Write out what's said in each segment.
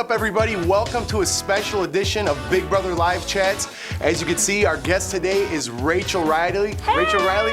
up, everybody? Welcome to a special edition of Big Brother Live Chats. As you can see, our guest today is Rachel Reilly. Hey! Rachel Reilly.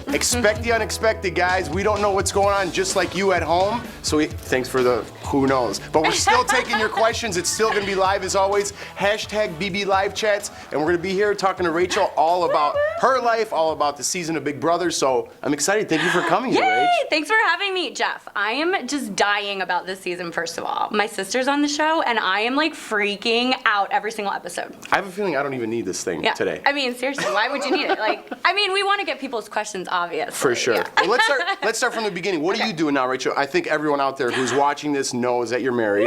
Expect the unexpected, guys. We don't know what's going on, just like you at home. So thanks for the who knows. But we're still taking your questions. It's still going to be live as always. Hashtag BB Live Chats. And we're going to be here talking to Rachel all about her life, all about the season of Big Brother. So I'm excited. Thank you for coming here, Yay! Rach. Thanks for having me, Jeff. I am just dying about this season, first of all. My sister's on the show, and I am like freaking out every single episode. I have a feeling I don't even need this thing today. I mean, seriously, why would you need it? We want to get people's questions obvious. For sure. Yeah. Well, let's start from the beginning. What are you doing now, Rachel? I think everyone out there who's watching this knows that you're married.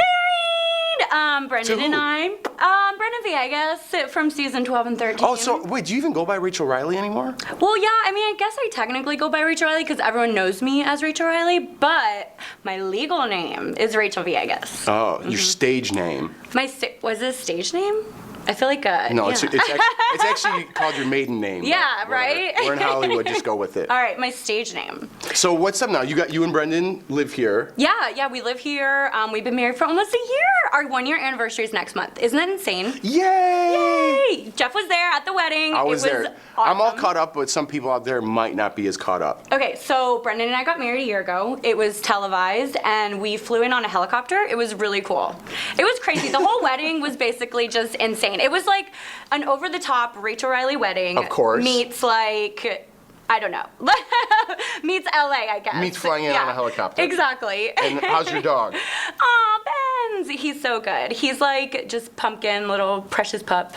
Brendan and I. Brendan Villegas from season 12 and 13. Oh, so wait, do you even go by Rachel Reilly anymore? Well, yeah, I guess I technically go by Rachel Reilly because everyone knows me as Rachel Reilly, but my legal name is Rachel Villegas. Oh, your stage name. Was it a stage name? I feel like No, yeah. it's actually called your maiden name. Yeah, right? We're in Hollywood, just go with it. All right, my stage name. So what's up now? You and Brendan live here. Yeah, we live here. We've been married for almost a year. Our 1-year anniversary is next month. Isn't that insane? Yay! Jeff was there at the wedding. I was there. Awesome. I'm all caught up, but some people out there might not be as caught up. Okay, so Brendan and I got married a year ago. It was televised, and we flew in on a helicopter. It was really cool. It was crazy. The whole wedding was basically just insane. It was like an over-the-top Rachel Reilly wedding. Of course. Meets I don't know. Meets LA, I guess. Meets flying in on a helicopter. Exactly. And how's your dog? Aw, Benz. He's so good. He's like just pumpkin, little precious pup.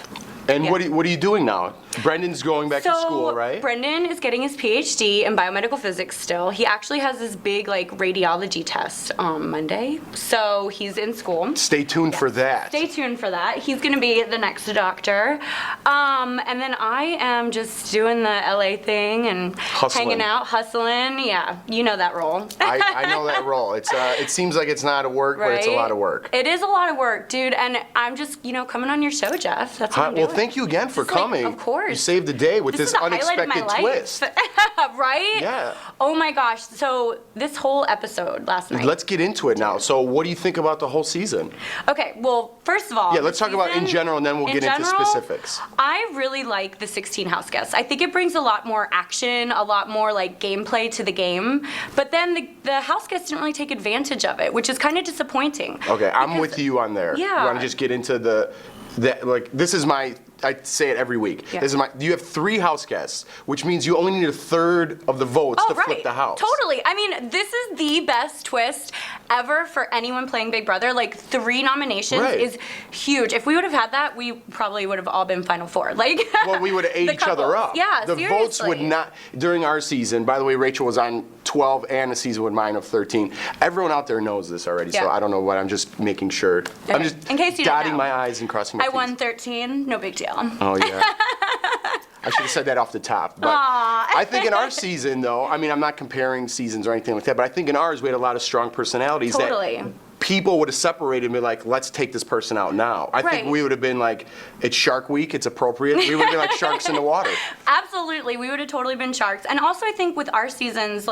And what are you doing now? Brendan's going back to school, right? Brendan is getting his PhD in biomedical physics still. He actually has this big radiology test on Monday. So he's in school. Stay tuned for that. Stay tuned for that. He's going to be the next doctor. And then I am just doing the LA thing and hanging out, hustling. Yeah, you know that role. I know that role. It seems like it's not a work, right? But it's a lot of work. It is a lot of work, dude. And I'm just, coming on your show, Jeff. That's what I'm doing. Well, thank you again for coming. Of course. You saved the day with this unexpected twist. Right? Yeah. Oh my gosh. So this whole episode last night. Let's get into it now. So what do you think about the whole season? Okay, well, first of all. Yeah, let's talk about in general, and then we'll get into specifics. I really like the 16 house guests. I think it brings a lot more action, a lot more gameplay to the game. But then the house guests didn't really take advantage of it, which is kind of disappointing. Okay, I'm with you on there. Yeah. You want to just get into this is my, I say it every week. Yeah. You have 3 house guests, which means you only need a third of the votes to flip the house. Totally. This is the best twist ever for anyone playing Big Brother. 3 nominations is huge. If we would have had that, we probably would have all been Final Four. Well, we would have ate each other up. Yeah, the seriously. votes would not, during our season, by the way, Rachel was on 12 and a season with mine of 13. Everyone out there knows this already, so I don't know what, I'm just making sure. Okay. I'm just in case you dotting don't know, my I's and crossing my T's. I won 13, no big deal. Oh, yeah. I should have said that off the top. But I think in our season, though, I'm not comparing seasons or anything like that, but I think in ours we had a lot of strong personalities Totally. that people would have separated and been like, let's take this person out now. I think we would have been like, it's Shark Week, it's appropriate. We would have been like sharks in the water. Absolutely, we would have totally been sharks. And also I think with our seasons,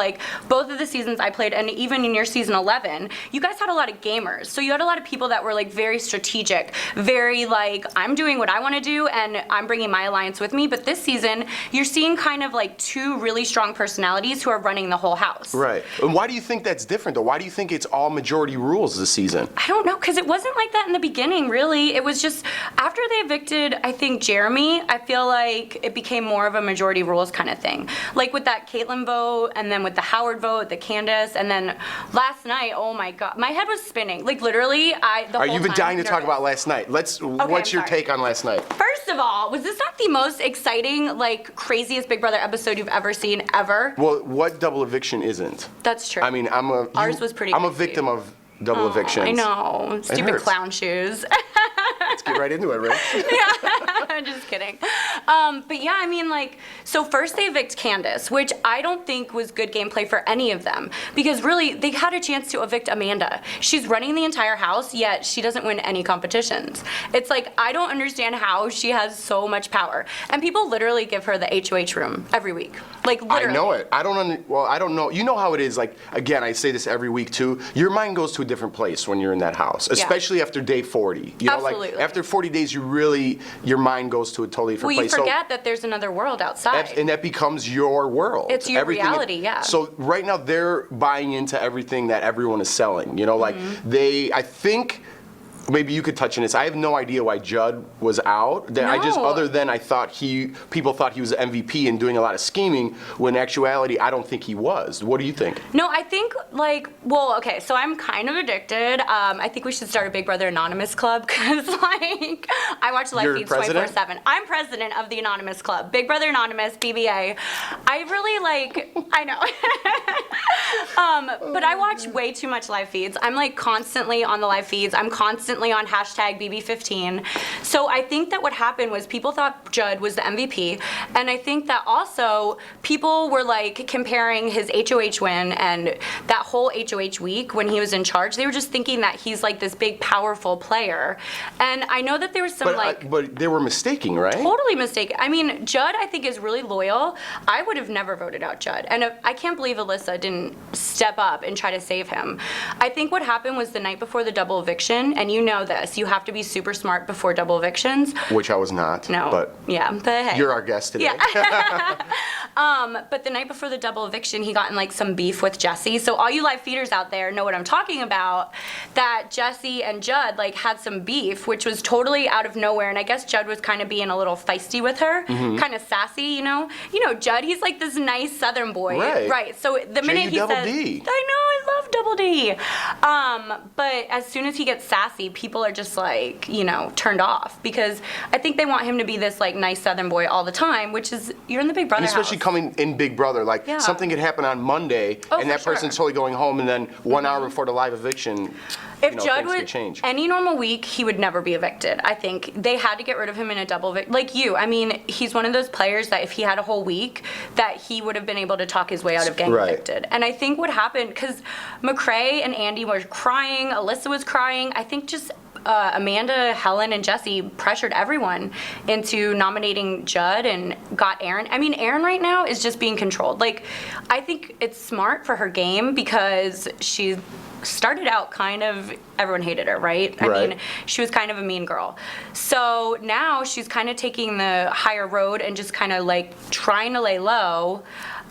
both of the seasons I played, and even in your season 11, you guys had a lot of gamers. So you had a lot of people that were very strategic, very I'm doing what I want to do and I'm bringing my alliance with me. But this season, you're seeing kind of 2 really strong personalities who are running the whole house. Right. And why do you think that's different, though? Why do you think it's all majority rules this season? I don't know, because it wasn't like that in the beginning, really. It was just, after they evicted, I think, Jeremy, I feel like it became more of a majority rules kind of thing. With that Caitlyn vote, and then with the Howard vote, the Candace, and then last night, oh my God, my head was spinning. Literally, You've been dying to talk about last night. What's your take on last night? First of all, was this not the most exciting, craziest Big Brother episode you've ever seen, ever? Well, what double eviction isn't? That's true. Ours was pretty I'm a crazy. victim of double evictions. I know. Stupid clown shoes. Let's get right into it, Rich. Yeah. Just kidding. But yeah, I mean, like, so first they evict Candace, which I don't think was good gameplay for any of them, because really they had a chance to evict Amanda. She's running the entire house, yet she doesn't win any competitions. It's like, I don't understand how she has so much power. And people literally give her the HOH room every week. Like, literally. I know it. I don't know. You know how it is. Like, again, I say this every week too. Your mind goes to a different place when you're in that house, especially after day 40. You know, Absolutely. like after 40 days, your mind goes to a totally different place. Well, you forget that there's another world outside. And that becomes your world. It's your reality, yeah. So right now they're buying into everything that everyone is selling. You know, like I think. Maybe you could touch on this. I have no idea why Judd was out. Other than people thought he was MVP and doing a lot of scheming, when in actuality, I don't think he was. What do you think? No, I think, okay, so I'm kind of addicted. I think we should start a Big Brother Anonymous club, because, like, I watch live feeds 24/7. I'm president of the Anonymous Club. Big Brother Anonymous, BBA. I really, I know. But I watch way too much live feeds. I'm, like, constantly on the live feeds. I'm constantly on hashtag BB15. So I think that what happened was people thought Judd was the MVP, and I think that also people were like comparing his HOH win and that whole HOH week when he was in charge. They were just thinking that he's like this big powerful player, and I know that there was some but they were mistaking, right? Totally mistaken. I mean, Judd I think is really loyal. I would have never voted out Judd, and I can't believe Alyssa didn't step up and try to save him. I think what happened was the night before the double eviction, and you know this. You have to be super smart before double evictions. Which I was not. No. But hey. You're our guest today. Yeah. But the night before the double eviction, he got in like some beef with Jesse. So all you live feeders out there know what I'm talking about. That Jesse and Judd like had some beef, which was totally out of nowhere. And I guess Judd was kind of being a little feisty with her, kind of sassy, you know. You know, Judd, he's like this nice Southern boy, right? So the minute he says, D. I know, I love Double D. But as soon as he gets sassy, people are just like, you know, turned off, because I think they want him to be this like nice Southern boy all the time, which is, you're in the Big Brother and especially house. Coming in Big Brother, like something could happen on Monday, and that person's totally going home, and then 1 hour before the live eviction, if Judd would any normal week, he would never be evicted. I think they had to get rid of him in a double eviction. Like you, I mean, he's one of those players that if he had a whole week, that he would have been able to talk his way out of getting evicted. And I think what happened, because McCrae and Andy were crying, Alyssa was crying. I think just Amanda, Helen, and Jesse pressured everyone into nominating Judd and got Aaron. I mean, Aaron right now is just being controlled. Like, I think it's smart for her game, because she started out kind of, everyone hated her, right? I mean, she was kind of a mean girl. So now she's kind of taking the higher road and just kind of like trying to lay low.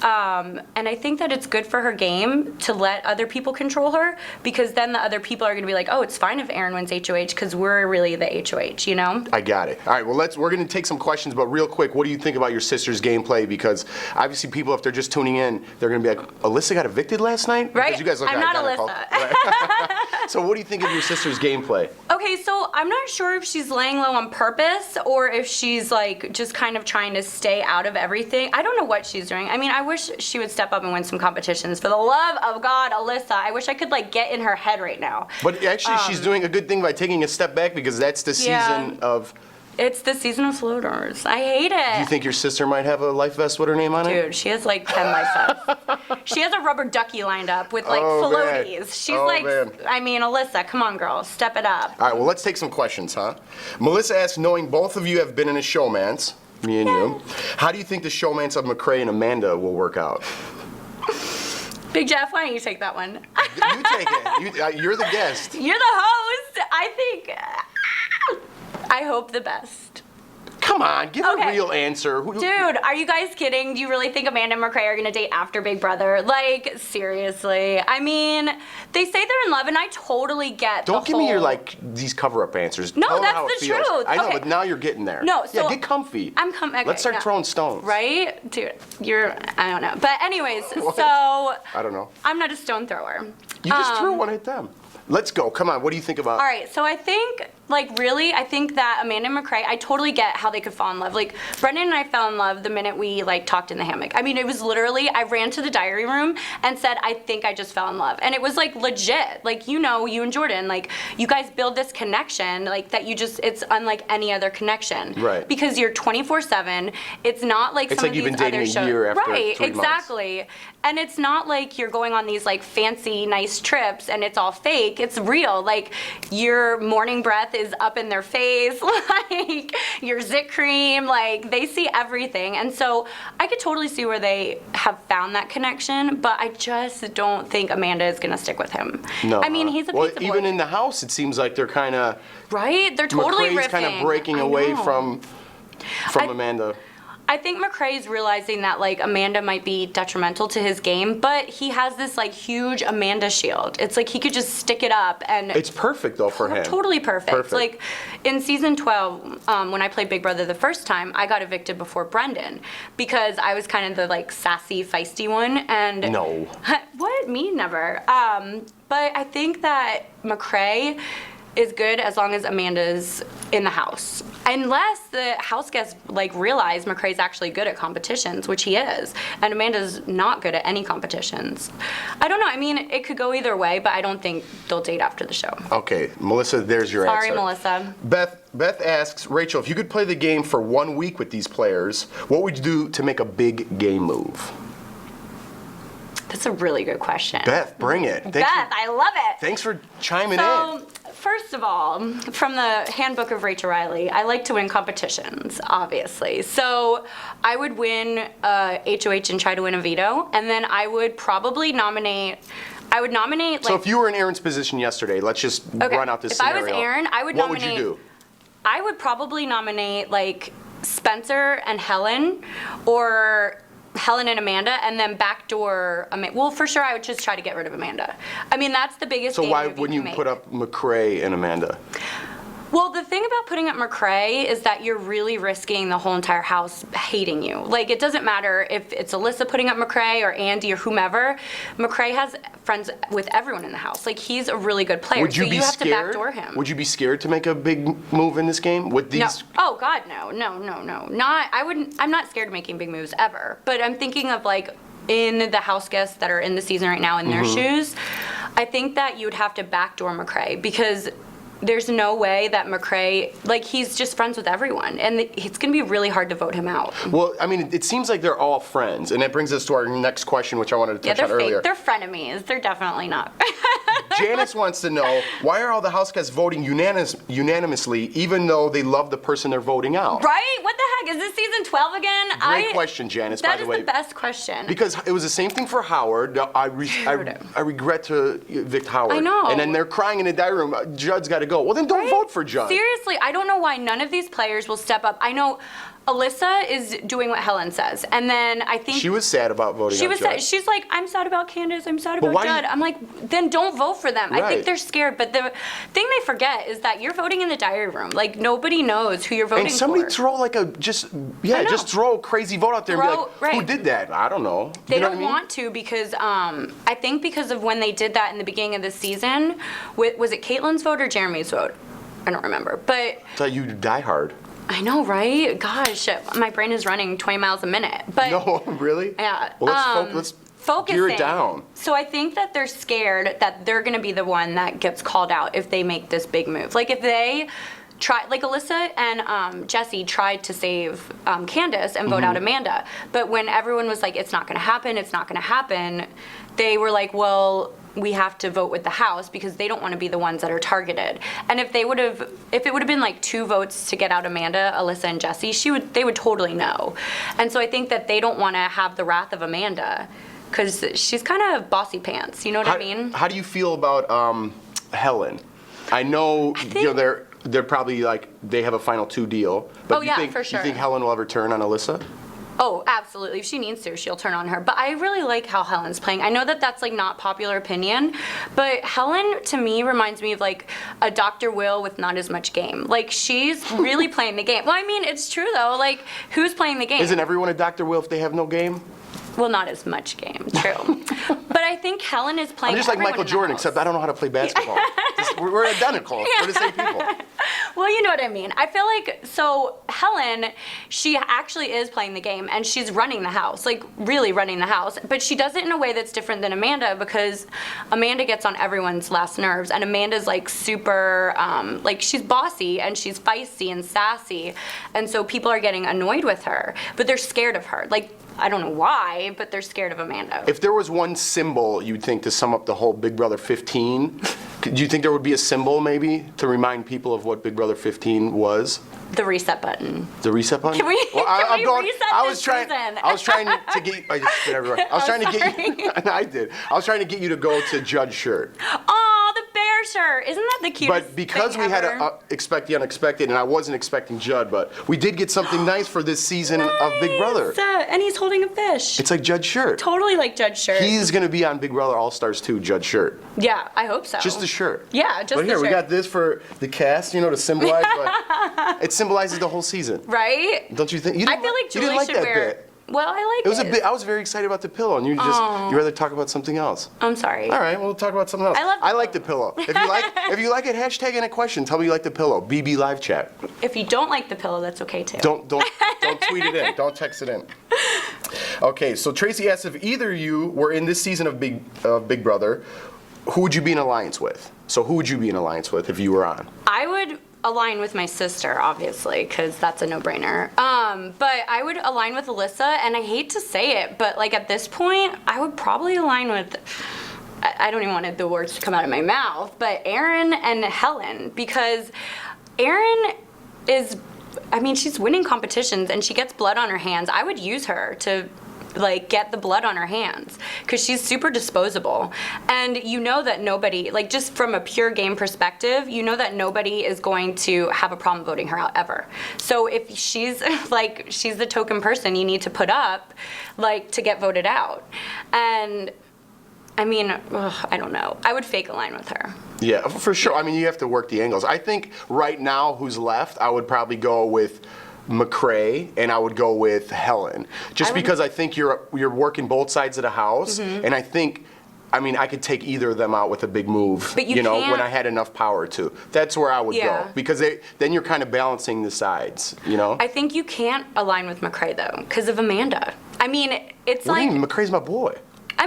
And I think that it's good for her game to let other people control her, because then the other people are going to be like, oh, it's fine if Aaron wins HOH because we're really the HOH, you know? I got it. All right, well, we're going to take some questions, but real quick, what do you think about your sister's gameplay? Because obviously people, if they're just tuning in, they're going to be like, Alyssa got evicted last night? Right. Because you guys look I'm not identical. Alyssa. Right. So what do you think of your sister's gameplay? Okay, so I'm not sure if she's laying low on purpose or if she's like just kind of trying to stay out of everything. I don't know what she's doing. I mean, I wish she would step up and win some competitions. For the love of God, Alyssa, I wish I could like get in her head right now. But actually, she's doing a good thing by taking a step back, because that's the season of... It's the season of floaters. I hate it. Do you think your sister might have a life vest with her name on it? Dude, she has like 10 life vests. She has a rubber ducky lined up with like floaties. Man. She's I mean, Alyssa, come on, girl, step it up. All right, well, let's take some questions, huh? Melissa asks, knowing both of you have been in a showmance, me and you, how do you think the showmance of McCrae and Amanda will work out? Big Jeff, why don't you take that one? You take it. You're the guest. You're the host. I think... I hope the best. Come on, give a real answer. Dude, are you guys kidding? Do you really think Amanda and McCrae are gonna date after Big Brother? Like, seriously. I mean, they say they're in love, and I totally get Don't give me your, like, these cover-up answers. No, Tell that's how the it feels. truth. I know, but now you're getting there. No, so... Yeah, get comfy. I'm comfy. Let's start throwing stones. Right? Dude, I don't know. But anyways, What? so... I don't know. I'm not a stone thrower. You just threw one at them. Let's go. Come on, what do you think about... All right, so I think Like, really, I think that Amanda and McCrae, I totally get how they could fall in love. Like, Brendan and I fell in love the minute we, like, talked in the hammock. I mean, it was literally, I ran to the diary room and said, I think I just fell in love. And it was, like, legit. Like, you know, you and Jordan, like, you guys build this connection, like, that you just, it's unlike any other connection. Right. Because you're 24/7. It's not like it's some like of you've these been dating other a shows. year after Right, 3 months. exactly. And it's not like you're going on these, like, fancy, nice trips and it's all fake. It's real. Like, your morning breath is up in their face, like your zit cream, like they see everything. And so I could totally see where they have found that connection, but I just don't think Amanda is gonna stick with him. No. I mean, he's a well, pizza boy. even in the house, it seems like they're kind of Right? They're totally McCrae's riffing. kind of breaking I away know. from Amanda. I think McCrae's realizing that, like, Amanda might be detrimental to his game, but he has this, like, huge Amanda shield. It's like he could just stick it up and... It's perfect, though, for him. Totally perfect. Perfect. Like, in season 12, when I played Big Brother the first time, I got evicted before Brendan because I was kind of the, like, sassy, feisty one, and... No. What? Me? Never. But I think that McCrae is good as long as Amanda's in the house. Unless the house guests, like, realize McCrae's actually good at competitions, which he is, and Amanda's not good at any competitions. I don't know. I mean, it could go either way, but I don't think they'll date after the show. Okay, Melissa, there's your answer. Sorry, Melissa. Beth asks, Rachel, if you could play the game for 1 week with these players, what would you do to make a big game move? That's a really good question. Beth, bring it. I love it. Thanks for chiming in. So, first of all, from the handbook of Rachel Reilly, I like to win competitions, obviously. So I would win HOH and try to win a veto, and then I would probably nominate. Like. So if you were in Aaron's position yesterday, let's just run out this scenario. If I was Aaron, I would nominate. What would you do? I would probably nominate, like, Spencer and Helen, or Helen and Amanda, and then backdoor Amanda. Well, for sure, I would just try to get rid of Amanda. I mean, that's the biggest. So why wouldn't you put up McCrae and Amanda? Well, the thing about putting up McCrae is that you're really risking the whole entire house hating you. Like, it doesn't matter if it's Alyssa putting up McCrae or Andy or whomever. McCrae has friends with everyone in the house. Like, he's a really good player. Would you so be you have scared? to backdoor him. Would you be scared to make a big move in this game with these? No. Oh God, no. Not. I'm not scared of making big moves ever. But I'm thinking of, like, in the house guests that are in the season right now in their shoes. I think that you would have to backdoor McCrae because there's no way that McCrae, like, he's just friends with everyone, and it's going to be really hard to vote him out. Well, I mean, it seems like they're all friends, and that brings us to our next question, which I wanted to touch on earlier. They're frenemies. They're definitely not. Janice wants to know, why are all the house guests voting unanimously, even though they love the person they're voting out? Right? What the heck? Is this season 12 again? Great question, Janice, by the way. That is the best question. Because it was the same thing for Howard. I regret to evict Howard. I know. And then they're crying in the diary room, Judd's got to go. Well, then don't vote for Judd. Seriously, I don't know why none of these players will step up. I know Alyssa is doing what Helen says, and then I think she was sad about voting on Judd. Sad. She's like, I'm sad about Candace, I'm sad about why Judd. I'm like, then don't vote for them. I Right. think they're scared, but the thing they forget is that you're voting in the diary room. Like, nobody knows who you're voting And somebody for. throw like just throw a crazy vote out there and be like, who Right. did that? I don't know. They You know don't what I mean? want to because I think because of when they did that in the beginning of the season, was it Caitlin's vote or Jeremy's vote? I don't remember, but I thought you die hard. I know, right? Gosh, my brain is running 20 miles a minute. But No, really? yeah, Well, let's gear it down. So I think that they're scared that they're going to be the one that gets called out if they make this big move. Like, if they try, like Alyssa and Jesse tried to save Candace and vote out Amanda, but when everyone was like, it's not going to happen, they were like, well, we have to vote with the house because they don't want to be the ones that are targeted. And if it would have been like 2 votes to get out Amanda, Alyssa, and Jesse, they would totally know. And so I think that they don't want to have the wrath of Amanda because she's kind of bossy pants. You know what I mean? How do you feel about Helen? I know they're probably like they have a final 2 deal. But for sure. You think Helen will ever turn on Alyssa? Oh, absolutely. If she needs to, she'll turn on her. But I really like how Helen's playing. I know that that's, like, not popular opinion, but Helen, to me, reminds me of, like, a Dr. Will with not as much game. Like, she's really playing the game. Well, I mean, it's true, though. Like, who's playing the game? Isn't everyone a Dr. Will if they have no game? Well, not as much game, true. But I think Helen is playing. I'm just like Michael Jordan, except I don't know how to play basketball. We're identical. We're the same people. Well, you know what I mean. I feel like, so Helen, she actually is playing the game and she's running the house, like really running the house, but she does it in a way that's different than Amanda because Amanda gets on everyone's last nerves and Amanda's like super, like she's bossy and she's feisty and sassy, and so people are getting annoyed with her, but they're scared of her. Like, I don't know why, but they're scared of Amanda. If there was one symbol you'd think to sum up the whole Big Brother 15, do you think there would be a symbol maybe to remind people of what Big Brother 15 was? The reset button. The reset button? Can we, Well, can we reset I this was trying. season? I was trying to get. I just spit everywhere. I was trying to get you. I did. I was trying to get you to go to Judd's shirt. Oh, the bear shirt. Isn't that the cutest But because thing we had ever? to expect the unexpected, and I wasn't expecting Judd, but we did get something nice for this season of Big Brother. Nice. And he's holding a fish. It's like Judd's shirt. Totally like Judd's shirt. He's gonna be on Big Brother All Stars 2, Judd's shirt. Yeah, I hope so. Just the shirt. Yeah, just But the here, shirt. we got this for the cast, to symbolize, but it symbolizes the whole season. Right? Don't you think? You I didn't feel like you Julie didn't like should that wear. bit. Well, I like It was a bit. I was very excited about the pillow, and you rather talk about something else. I'm sorry. All right, we'll talk about something else. I love the like the pillow. If you like it, hashtag in a question. Tell me you like the pillow. BB live chat. If you don't like the pillow, that's okay too. Don't tweet it in. Don't text it in. Okay, so Tracy asks if either of you were in this season of Big Brother, who would you be in alliance with? So who would you be in alliance with if you were on? I would align with my sister, obviously, because that's a no-brainer. But I would align with Alyssa, and I hate to say it, but like at this point, I would probably align with, I don't even want the words to come out of my mouth, but Erin and Helen, because Erin is, she's winning competitions and she gets blood on her hands. I would use her to get the blood on her hands because she's super disposable, and that nobody, just from a pure game perspective, that nobody is going to have a problem voting her out ever. So if she's she's the token person you need to put up to get voted out, and I don't know, I would fake align with her. Yeah, for sure. You have to work the angles. I think right now who's left, I would probably go with McCrae, and I would go with Helen, just because I think you're working both sides of the house, and I think, I could take either of them out with a big move, but you can't, when I had enough power to. That's where I would go, because then you're kind of balancing the sides, I think you can't align with McCrae though, because of Amanda. It's what do you mean? McCrae's my boy.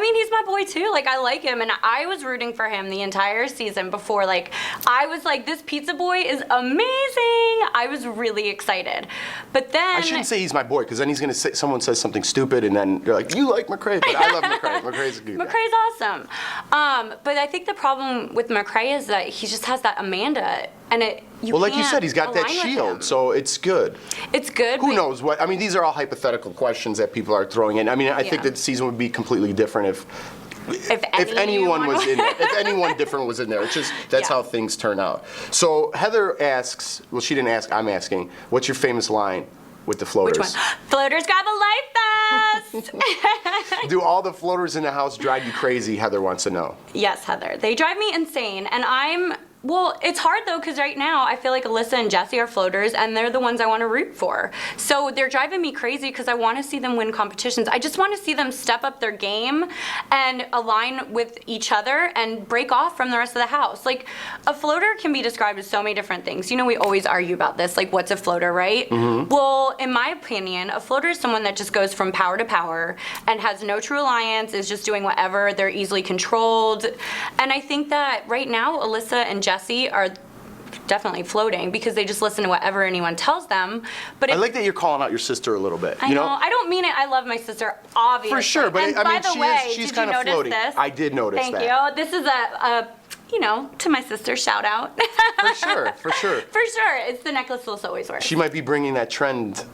He's my boy too. I like him, and I was rooting for him the entire season before. I was like, this pizza boy is amazing. I was really excited. But then I shouldn't say he's my boy, because then he's gonna say someone says something stupid, and then you're like, you like McCrae, but I love McCrae. McCrae's a good guy. McCrae's awesome. But I think the problem with McCrae is that he just has that Amanda, and like you said, he's got that shield, so it's good. It's good. Who knows what? These are all hypothetical questions that people are throwing in. I think that the season would be completely different if anyone was in there. If anyone different was in there. It's just, that's how things turn out. So Heather asks, well, she didn't ask, I'm asking, what's your famous line with the floaters? Which one? Floaters grab a life vest! Do all the floaters in the house drive you crazy? Heather wants to know. Yes, Heather. They drive me insane, and it's hard though, because right now I feel like Alyssa and Jesse are floaters, and they're the ones I want to root for. So they're driving me crazy because I want to see them win competitions. I just want to see them step up their game and align with each other and break off from the rest of the house. A floater can be described as so many different things. We always argue about this, what's a floater, right? Mm-hmm. Well, in my opinion, a floater is someone that just goes from power to power and has no true alliance, is just doing whatever, they're easily controlled. And I think that right now, Alyssa and Jesse are definitely floating because they just listen to whatever anyone tells them. But I like that you're calling out your sister a little bit. I know. I don't mean it. I love my sister, obviously. For sure, but and by the way, she's kind of floating. This? I did notice Thank that. Thank you. This is to my sister, shout out. For sure. For sure. It's the necklace Alyssa always wears. She might be bringing that trend.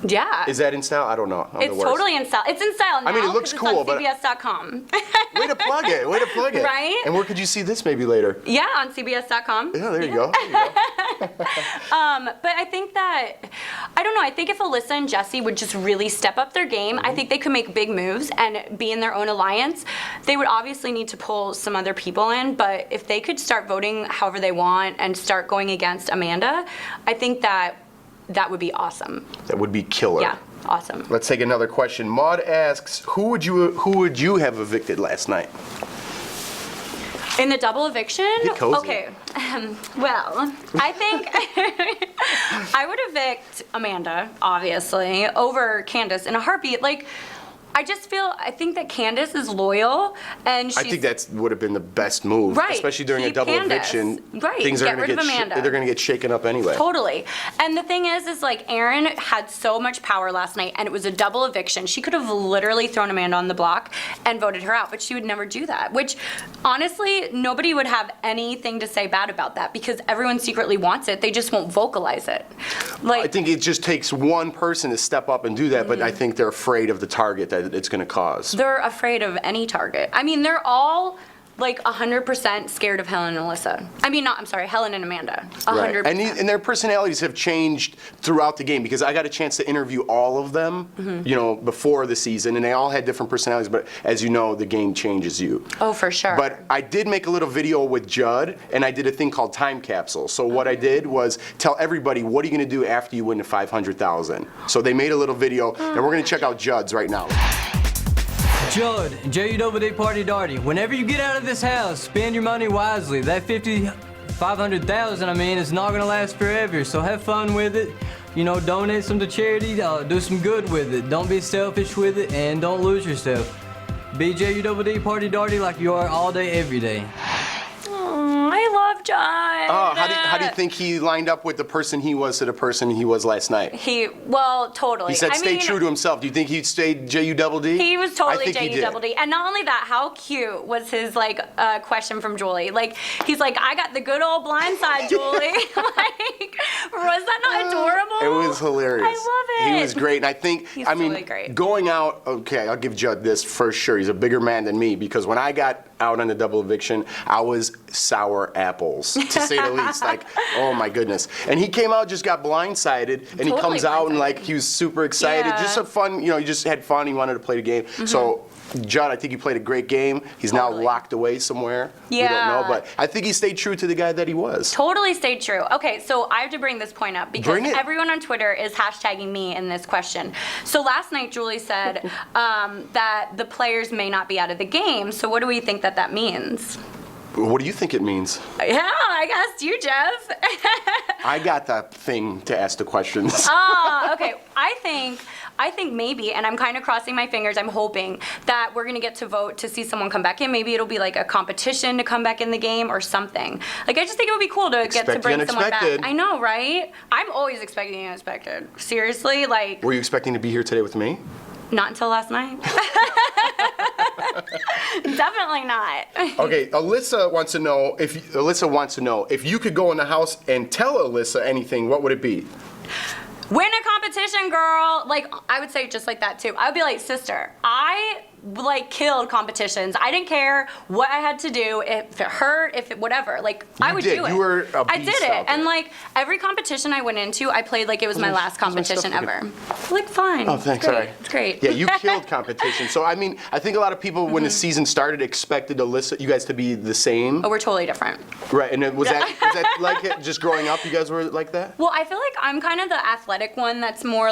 Yeah. Is that in style? I don't know. It's totally in style. It's in style now. It looks cool, it's on CBS.com. Way to plug it. Right? And where could you see this maybe later? Yeah, on CBS.com. Yeah, there you go. But I think that, I don't know, I think if Alyssa and Jesse would just really step up their game, I think they could make big moves and be in their own alliance. They would obviously need to pull some other people in, but if they could start voting however they want and start going against Amanda, I think that would be awesome. That would be killer. Yeah, awesome. Let's take another question. Maud asks, who would you have evicted last night? In the double eviction? Get cozy. Okay. Well, I think I would evict Amanda, obviously, over Candace in a heartbeat. Like, I think that Candace is loyal, and she's... I think that would have been the best move, right. especially during a Keep double Candace. eviction. Right. Things are Get going rid to of Amanda. they're going to get shaken up anyway. Totally. And the thing is like Aaron had so much power last night, and it was a double eviction. She could have literally thrown Amanda on the block and voted her out, but she would never do that. Which, honestly, nobody would have anything to say bad about that because everyone secretly wants it. They just won't vocalize it. I think it just takes one person to step up and do that, but I think they're afraid of the target that it's going to cause. They're afraid of any target. I mean, they're all like 100% scared of Helen and Alyssa. Helen and Amanda. 100%. Right. And their personalities have changed throughout the game because I got a chance to interview all of them, before the season, and they all had different personalities, but as you know, the game changes you. Oh, for sure. But I did make a little video with Judd, and I did a thing called Time Capsule. So what I did was tell everybody, what are you going to do after you win the $500,000? So they made a little video, and we're going to check out Judd's right now. Judd, JUWD Party Darty, whenever you get out of this house, spend your money wisely. That $500,000, I mean, it's not gonna last forever, so have fun with it. Donate some to charity, do some good with it. Don't be selfish with it, and don't lose yourself. Be JUWD Party Darty like you are all day, every day. I love John. Oh, how do you think he lined up with the person he was to the person he was last night? Totally. He said stay true to himself. Do you think he stayed JUDD? He was totally JUDD. And not only that, how cute was his question from Julie? Like, he's like, I got the good old blind side, Julie. Was that not adorable? It was hilarious. I love it. He was great, and I think, He's totally great. Going out, okay, I'll give Judd this for sure. He's a bigger man than me because when I got out on the double eviction, I was sour apples, to say the least. Like, oh my goodness. And he came out, just got blindsided, and he comes out and he was super excited. Yeah. Just a fun, he just had fun. He wanted to play the game. So, Judd, I think he played a great game. He's now locked away somewhere. Yeah. We don't know, but I think he stayed true to the guy that he was. Totally stayed true. Okay, so I have to bring this point up because everyone on Twitter is hashtagging me in this question. So last night, Julie said that the players may not be out of the game. So what do we think that means? What do you think it means? Yeah, I asked you, Jeff. I got that thing to ask the questions. Okay. I think maybe, and I'm kind of crossing my fingers, I'm hoping that we're going to get to vote to see someone come back in. Maybe it'll be like a competition to come back in the game or something. Like, I just think it would be cool to get to bring someone back. I know, right? I'm always expecting the unexpected. Seriously, like... Were you expecting to be here today with me? Not until last night. Definitely not. Okay, Alyssa wants to know if you could go in the house and tell Alyssa anything, what would it be? Win a competition, girl. Like, I would say it just like that too. I would be like, sister, I killed competitions. I didn't care what I had to do, if it hurt, if it whatever. Like, I would do it. You were a beast. I did it. And every competition I went into, I played like it was my last competition ever. Fine. Oh, thanks. It's great. All right. It's great. Yeah, you killed competition. So, I mean, I think a lot of people, when the season started, expected you guys to be the same. Oh, we're totally different. Right, and was that like it? Just growing up, you guys were like that? Well, I feel like I'm kind of the athletic one that's more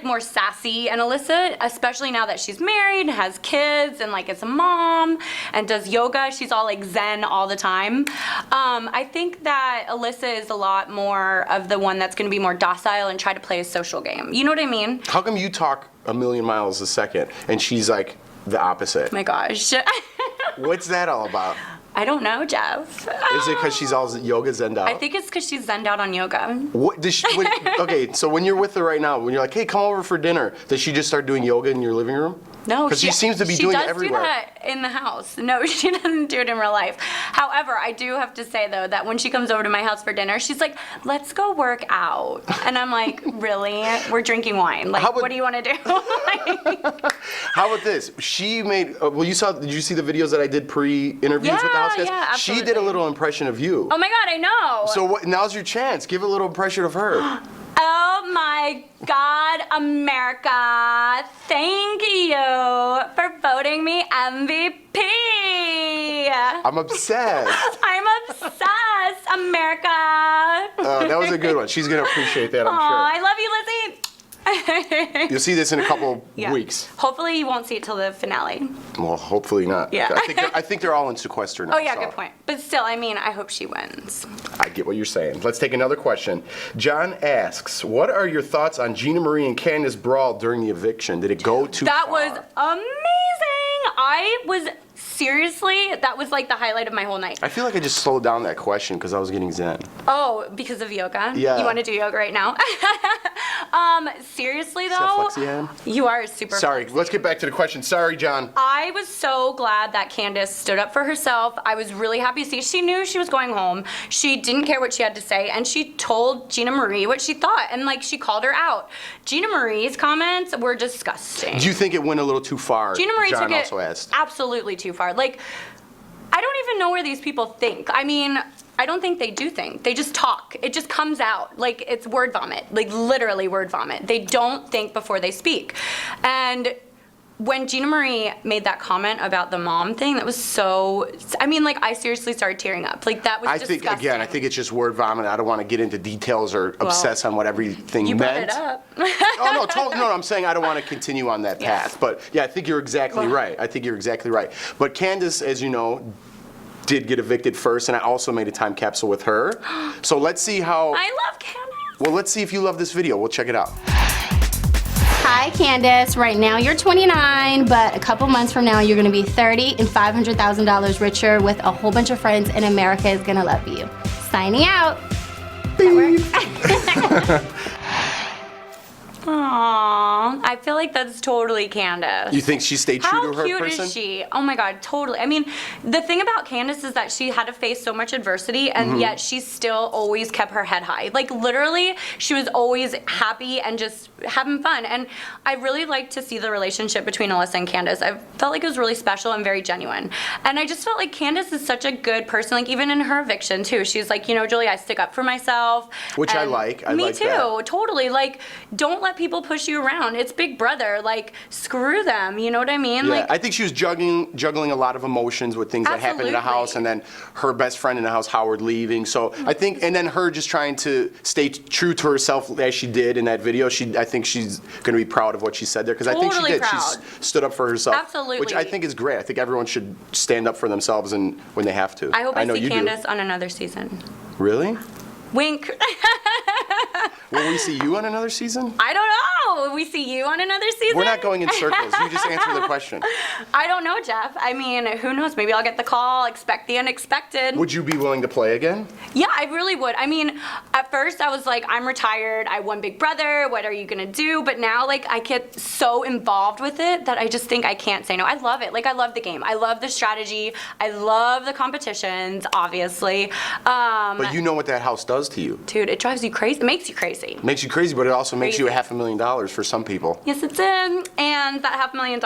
more sassy. And Alyssa, especially now that she's married and has kids and is a mom and does yoga, she's all zen all the time. I think that Alyssa is a lot more of the one that's going to be more docile and try to play a social game. You know what I mean? How come you talk a million miles a second and she's the opposite? Oh my gosh. What's that all about? I don't know, Jeff. Is it because she's all yoga zenned out? I think it's because she's zenned out on yoga. What does okay, so when you're with her right now, when you're like, hey, come over for dinner, does she just start doing yoga in your living room? No, because she seems to be doing it everywhere. She does do that in the house. No, she doesn't do it in real life. However, I do have to say though that when she comes over to my house for dinner, she's like, "Let's go work out," and I'm like, "Really? We're drinking wine. What do you want to do?" How about this? She made. Did you see the videos that I did pre-interviews with the house guys? Yeah, absolutely. She did a little impression of you. Oh my God, I know. So now's your chance. Give a little impression of her. Oh my God, America, thank you for voting me MVP. I'm obsessed. I'm obsessed, America. That was a good one. She's going to appreciate that, I'm sure. I love you, Lizzie. You'll see this in a couple Yeah. weeks. Hopefully you won't see it till the finale. Well, hopefully not. Yeah. I think they're all in sequester now. Oh yeah, so good point. But still, I mean, I hope she wins. I get what you're saying. Let's take another question. John asks, what are your thoughts on Gina Marie and Candace brawl during the eviction? Did it go too far? That was amazing. That was like the highlight of my whole night. I feel like I just slowed down that question because I was getting zen. Oh, because of yoga? Yeah. You want to do yoga right now? Seriously See how though, flexy I am? you are super Sorry, flexy. let's get back to the question. Sorry, John. I was so glad that Candace stood up for herself. I was really happy to see. She knew she was going home. She didn't care what she had to say, and she told Gina Marie what she thought, and like she called her out. Gina Marie's comments were disgusting. Do you think it went a little too far? Gina Marie John took it also asked. absolutely too far. Like, I don't even know where these people think. I mean, I don't think they do think. They just talk. It just comes out. Like, it's word vomit. Like, literally word vomit. They don't think before they speak. And when Gina Marie made that comment about the mom thing, that was so, I mean, like, I seriously started tearing up. Like, that was disgusting. I think it's just word vomit. I don't want to get into details or obsess on what everything You brought meant. it up. Oh, no, totally. No, I'm saying I don't want to continue on that Yeah. path. But yeah, I think you're exactly Well- right. I think you're exactly right. But Candace, as you know, did get evicted first, and I also made a time capsule with her. So let's see how, I love Candace. well, let's see if you love this video. We'll check it out. Hi, Candace. Right now you're 29, but a couple months from now you're gonna be 30 and $500,000 richer with a whole bunch of friends, and America is gonna love you. Signing out. Aww, I feel like that's totally Candace. You think she stayed true How to her cute person? is she? Oh my god, totally. I mean, the thing about Candace is that she had to face so much adversity, and Mm-hmm. yet she still always kept her head high. Like, literally, she was always happy and just having fun. And I really liked to see the relationship between Alyssa and Candace. I felt like it was really special and very genuine. And I just felt like Candace is such a good person, like even in her eviction too. She's like, you know, Julie, I stick up for myself. Which I And like. I me like too, that. totally. Like, don't let people push you around. It's Big Brother. Like, screw them. You know what I mean? Yeah, Like, I think she was juggling a lot of emotions with things that happened in the house, and then her best friend in the house, Howard, leaving. So I think, and then her just trying to stay true to herself as she did in that video. I think she's going to be proud of what she said there, because I think she Totally did. proud. She stood up for herself, Absolutely. which I think is great. I think everyone should stand up for themselves and when they have to. I hope I know see you Candace on another season. do. Really? Wink. Will we see you on another season? I don't know. Will we see you on another season? We're not going in circles. You just answer the question. I don't know, Jeff. I mean, who knows? Maybe I'll get the call. Expect the unexpected. Would you be willing to play again? Yeah, I really would. I mean, at first I was like, I'm retired. I won Big Brother. What are you gonna do? But now, like, I get so involved with it that I just think I can't say no. I love it. Like, I love the game. I love the strategy. I love the competitions, obviously. But you know what that house does to you. Dude, it drives you crazy. It makes you crazy. Makes you crazy, but it also makes you Crazy. $500,000 for some people. Yes, it did. And that $500,000,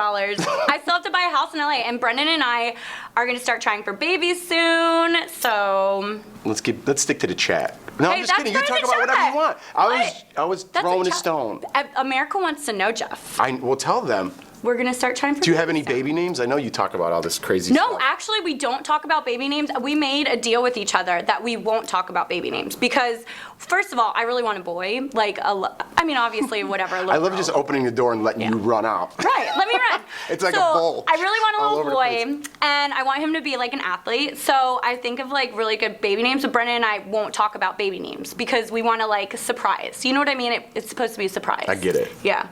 I still have to buy a house in LA. And Brendan and I are gonna start trying for babies soon. So Let's stick to the chat. No, Hey, I'm just that's kidding. You not talk the about whatever chat. you want. I was that's throwing a chat. stone. America wants to know, Jeff. I will tell them. We're gonna start trying for. Do you have any babies soon. baby names? I know you talk about all this crazy No, stuff. actually, we don't talk about baby names. We made a deal with each other that we won't talk about baby names because, first of all, I really want a boy. Like, I mean, obviously, whatever. A I little love girl. just opening the door and letting you run out. Right, let me run. It's like so, a bull. I really want a all little over the boy, and I want him to be like an athlete. So I think of like really good baby names, but Brennan and I won't talk about baby names because we want to like surprise. You know what I mean? It's supposed to be a surprise. I get it. Yeah.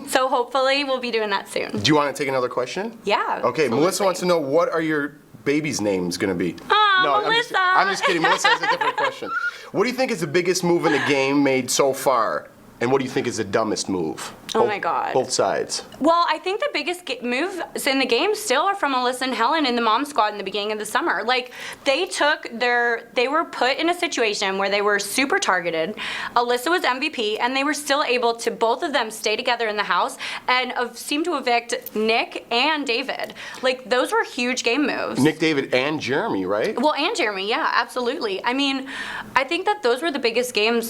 So hopefully we'll be doing that soon. Do you want to take another question? Yeah. Okay, absolutely. Melissa wants to know, what are your baby's names going to be? Aw, Melissa. Melissa. I'm just kidding. Melissa has a different question. What do you think is the biggest move in the game made so far? And what do you think is the dumbest move? Oh my God. Both sides. Well, I think the biggest moves in the game still are from Alyssa and Helen in the mom squad in the beginning of the summer. Like, they were put in a situation where they were super targeted. Alyssa was MVP, and they were still able to, both of them, stay together in the house and seem to evict Nick and David. Like, those were huge game moves. Nick, David, and Jeremy, right? Well, and Jeremy, yeah, absolutely. I mean, I think that those were the biggest game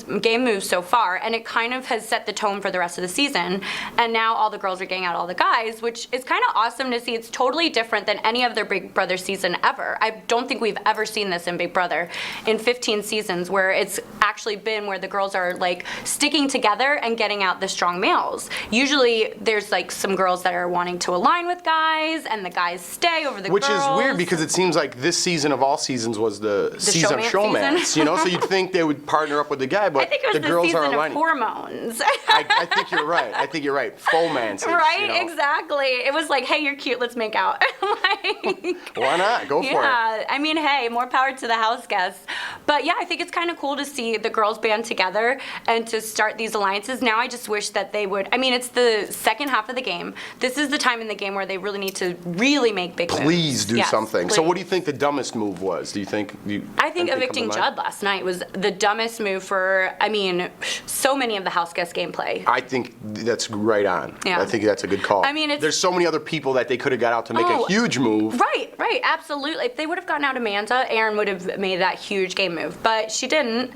moves so far, and it kind of has set the tone for the rest of the season. And now all the girls are getting out all the guys, which is kind of awesome to see. It's totally different than any other Big Brother season ever. I don't think we've ever seen this in Big Brother in 15 seasons, where it's actually been where the girls are like sticking together and getting out the strong males. Usually there's like some girls that are wanting to align with guys, and the guys stay over the Which girls. is weird because it seems like this season of all seasons was the season of showmance showmance. season. You know, so you'd think they would partner up with the guy, but I think it was the the girls are season of aligning. hormones. I think you're right. I think you're right. Fomances. Right, you know? exactly. It was like, hey, you're cute, let's make out. Like, Why not? Go for it. yeah, I mean, hey, more power to the house guests. But yeah, I think it's kind of cool to see the girls band together and to start these alliances. Now I just wish that they would, I mean, it's the second half of the game. This is the time in the game where they really need to really make big moves. Please do Yes, something. So please. what do you think the dumbest move was? Do you think I think anything come evicting to mind? Judd last night was the dumbest move for, I mean, so many of the house guest gameplay. I think that's right on. Yeah. I think that's a good call. I mean, it's- there's so many other people that they could have got out to make Oh, a huge move. Right, absolutely. If they would have gotten out Amanda, Erin would have made that huge game move, but she didn't.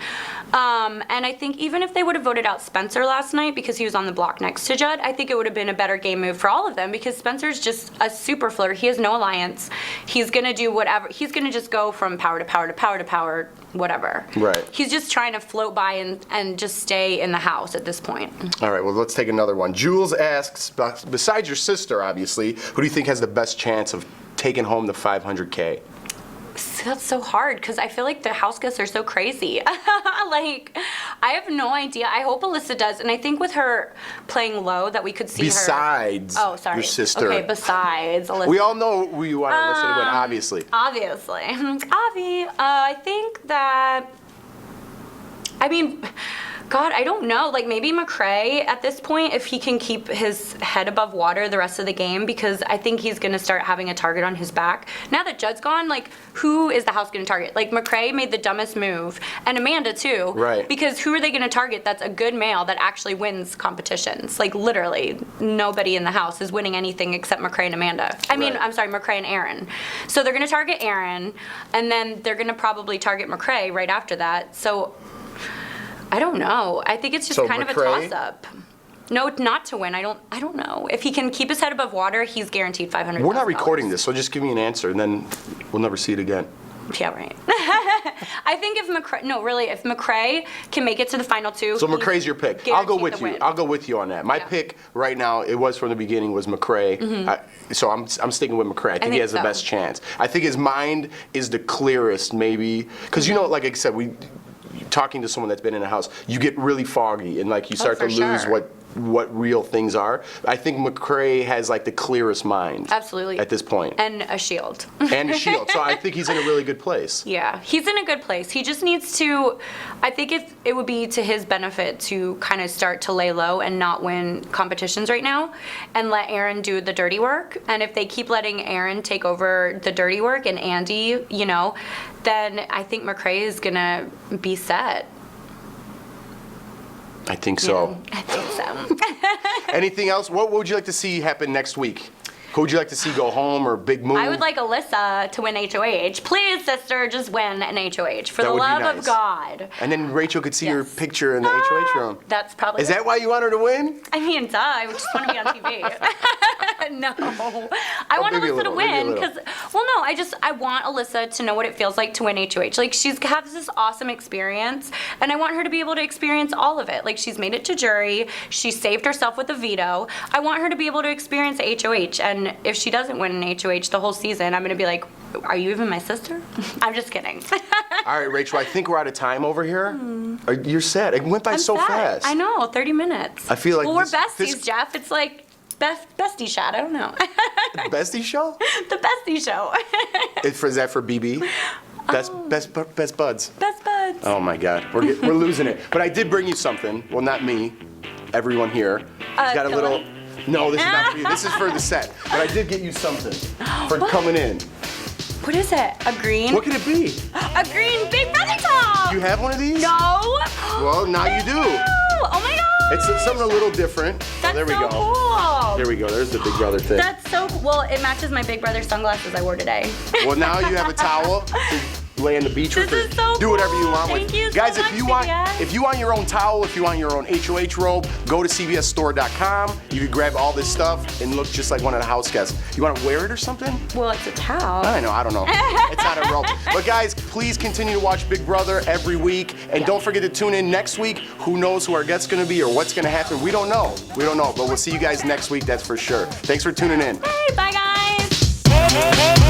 And I think even if they would have voted out Spencer last night because he was on the block next to Judd, I think it would have been a better game move for all of them because Spencer's just a super flirt. He has no alliance. He's gonna do whatever. He's gonna just go from power to power to power to power, whatever. Right. He's just trying to float by and just stay in the house at this point. All right, well, let's take another one. Jules asks, besides your sister, obviously, who do you think has the best chance of taking home the 500K? That's so hard because I feel like the house guests are so crazy. Like, I have no idea. I hope Alyssa does, and I think with her playing low that we could see Besides her. Oh, sorry. your sister. Okay, besides Alyssa. We all know who you want Alyssa to win, obviously. Obviously. Avi, I think that, I mean, God, I don't know. Like maybe McCrae at this point, if he can keep his head above water the rest of the game, because I think he's going to start having a target on his back. Now that Judd's gone, like who is the house going to target? Like McCrae made the dumbest move, and Amanda too. Right. Because who are they going to target that's a good male that actually wins competitions? Like literally nobody in the house is winning anything except McCrae and Amanda. I mean, Right. I'm sorry, McCrae and Erin. So they're going to target Erin, and then they're going to probably target McCrae right after that. So I don't know. I think it's just So kind of a McCrae? toss-up. No, not to win. I don't know. If he can keep his head above water, he's guaranteed $500,000. We're not recording this, so just give me an answer, and then we'll never see it again. Yeah, right. I think if McCrae can make it to the final two. So he's McCrae's your pick. I'll go guaranteed with to you. win. I'll go with you on that. My Yeah. pick right now, it was from the beginning, was McCrae. So I'm sticking with McCrae. I think he think has the so. best chance. I think his mind is the clearest, maybe, because you know, like I said, talking to someone that's been in a house, you get really foggy and like you start to for lose sure. what real things are. I think McCrae has like the clearest mind. Absolutely. At this point. And a shield. And a shield. So I think he's in a really good place. Yeah, he's in a good place. He just needs to, I think if it would be to his benefit to kind of start to lay low and not win competitions right now and let Aaron do the dirty work. And if they keep letting Aaron take over the dirty work and Andy, you know, then I think McCrae is going to be set. I think so. I think so. Anything else? What would you like to see happen next week? Who would you like to see go home or big move? I would like Alyssa to win HOH. Please, sister, just win an HOH. For That the would be love nice. of God. And then Rachel could see your Yes. picture in the HOH room. That's probably Is that why you want her to win? I mean, duh, I just want to be on TV. No. I want maybe a Alyssa to little, maybe a win little. because, well, no, I want Alyssa to know what it feels like to win HOH. Like, she's has this awesome experience, and I want her to be able to experience all of it. Like, she's made it to jury. She saved herself with a veto. I want her to be able to experience HOH, and if she doesn't win an HOH the whole season, I'm going to be like, are you even my sister? I'm just kidding. All right, Rachel, I think we're out of time over here. You're sad. It went by so sad. fast. I know, 30 minutes. I feel like well, we're this- besties, Jeff. It's like bestie shot. I don't know. Bestie show? The bestie show. Is that for BB? Best buds. Best buds. Oh my God, we're losing it. But I did bring you something. Well, not me. Everyone here. He's got a pillow? little. No, this is not for you. This is for the set. But I did get you something for coming in. What is it? A green? What could it be? A green Big Brother top. You have one of these? No. Well, now you do. Oh my God. It's something a little different. That's there we so go. cool. There we go. There's the Big Brother thing. That's so cool. Well, it matches my Big Brother sunglasses I wore today. Well, now you have a towel. lay on the beach with This her. is so Do whatever you cool. want Thank with. you so Guys, much, CBS. if you want your own towel, if you want your own HOH robe, go to cbsstore.com. You can grab all this stuff and look just like one of the house guests. You want to wear it or something? Well, it's a towel. I don't know. It's not a robe. But guys, please continue to watch Big Brother every week. And don't forget to tune in next week. Who knows who our guest's going to be or what's going to happen? We don't know. But we'll see you guys next week, that's for sure. Thanks for tuning in. Hey, bye guys.